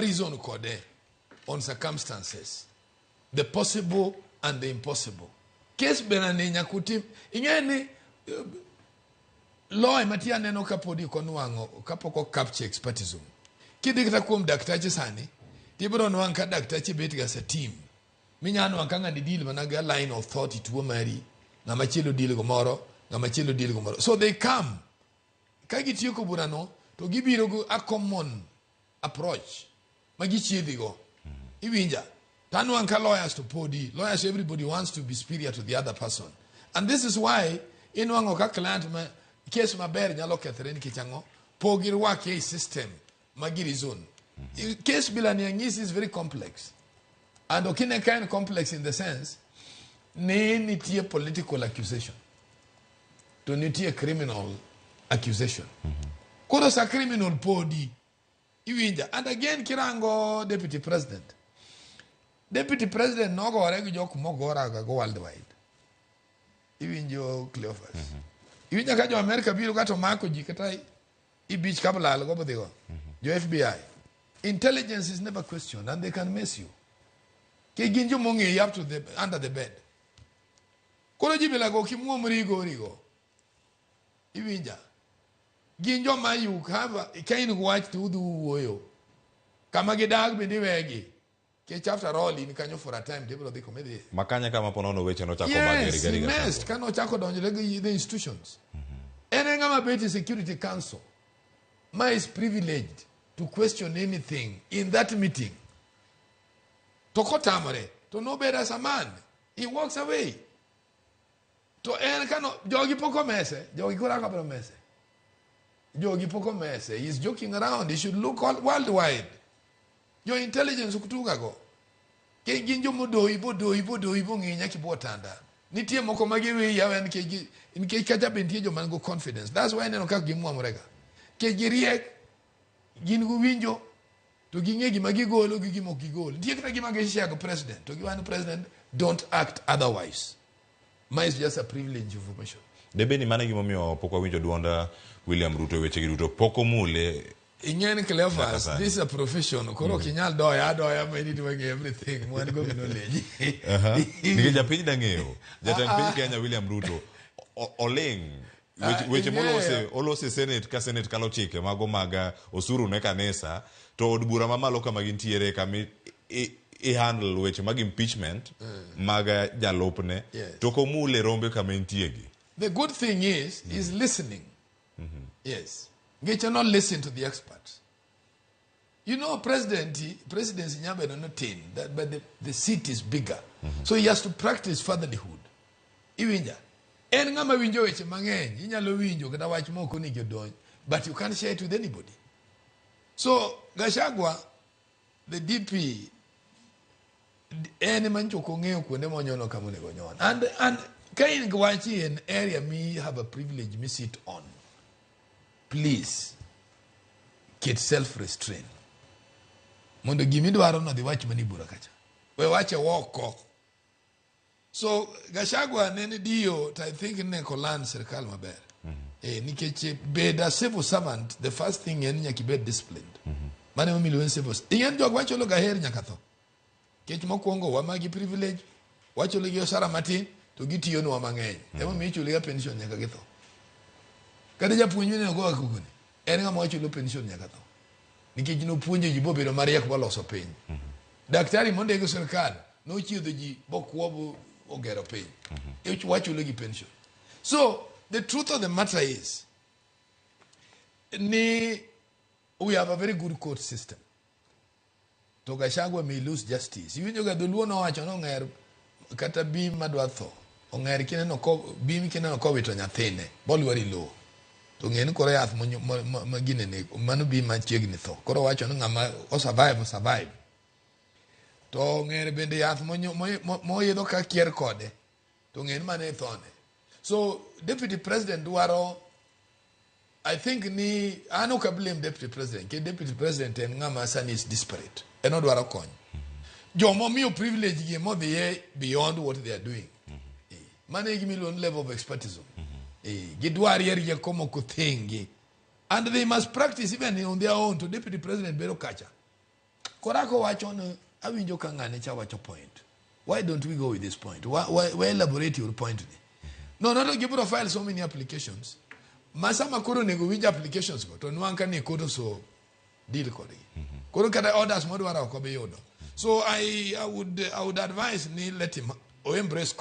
reason kode on circumstances, the possible and the impossible. Case benane nyakutim ingeni law matia neno kapodi konwango kapoko capture expertism. Kidikita kum daktachi sani tibro nwanka daktachi betiga sa team. Minyano wankanga di deal managa line of thought ituo mari na machilo deal gomoro na machilo deal gomoro. So they come kagiti yuko burano to gibirogu a common approach magichi digo iwinja tanu anka lawyers to podi lawyers everybody wants to be superior to the other person, and this is why inwango ka client ma case maber nyalo kethre nikichango pogir wake system magiri zone case bilani angisi is very complex, and okine kind complex in the sense ni tie political accusation to nitie criminal accusation kodo sa criminal podi iwinja. And again kirango deputy president no gore gi jok mogora ga go worldwide iwinjo Cleophas iwinja ka jo America biro gato mako ji kata ibich kabla go bodhigo jo FBI intelligence is never questioned and they can mess you ke ginjo monge up to the under the bed kono jibela go kimuom rigo iwinja ginjo mayu kava kain watch to do woyo kama gidag bende wegi ke after all in kanyo for a time table of the committee makanya kama ponono weche no chako yes, bageri yes kano chako donjele the institutions enenga mabeti security council ma is privileged to question anything in that meeting tokotamare to no better as a man he walks away to en kano jogi poko mese jogi kuraka pro mese jogi poko mese he's joking around. He should look all worldwide. Your intelligence ukutuga go ke ginjo modo ibo nginya kibotanda nitie moko magiwe ya wen ke in ke kaja bentie jo man go confidence. That's why neno ka gimu amorega ke giriek gin gu winjo to ginge gima gigolo gi gimo gigolo die kata gima geshia go president to giwan president don't act otherwise. Mine is just a privilege information. Debe ni mana gimo mio poko winjo duonda William Ruto weche giduto poko mule ingeni Cleophas, this is a profession. Koro kinyal doya many doing everything. One go knowledge. Nige japinyi dangeo. Jatend piny Kenya William Ruto oleng weche olose senate ka senate kalo chike mago maga osuru ne kanisa to od bura mamalo kama gintiere kami handle weche mag impeachment maga jalopne to komule rombe kama intiegi. The good thing is listening. Yes. Get you not listen to the experts. You know, presidency nyabe no ten that, but the seat is bigger, so he has to practice fatherhood. Iwinja, en ngama winjo weche mangeny, inyalo winjo kata wach moko ni jodonj, but you can't share it with anybody. So Gachagua, the DP, en manchoko ngeo kuonde monyono kamone gonyon, and kain gwachi an area me have a privilege me sit on. Please get self-restraint. Mondo gimi dwaro no the watch mani bura kacha. We watch a walk. So Gachagua nene dio I think ne kolan serikali maber. Nikeche beda civil servant the first thing yen nyaki be disciplined. Mane milion civil. Yen jog wacho lo gaher nyakato. Kech mokwongo wa magi privilege wacho lo gi osara matin to gitiyo no mangeny. Emo mi chulo pension nyaka githo. Kada japuonjwe ne go akuguni en ngama wacho lo pension nyaka to nikech no puonje ji bobedo mariek boloso piny daktari monde go serikal no chiedho ji bokwo ogero piny wacho lo gi pension. So the truth of the matter is we have a very good court system. To Gachagua may lose justice. Iwinjo ga dholuo no wacho no ng'er kata bim madwa tho ong'er kineno ko bim kineno ko wito nyathine bolwari lo to ngeni koro yath magine ne mano bi machiegni tho koro wacho no ngama o survive to ngere bende yath moyedho ka kier kode to ngeni mane thone. So deputy president dwaro I think ni ano ka blame deputy president ke deputy president en ngama sani is desperate eno dwaro kony jomo miyo privilege gi mo beyond what they are doing. Mane gi million level of expertise. Gidwari como kuthengi, and they must practice even on their own to deputy president bero kacha Korako wacho no awinjo ka ngane cha wacho point. Why don't we go with this point? Why elaborate your point? No, not to give to file so many applications. Masama kuro nego winja applications go to nwanka ne kodo so deal kodi. Kuro kada orders modwara ko be yodo. So I would advise ni let him embrace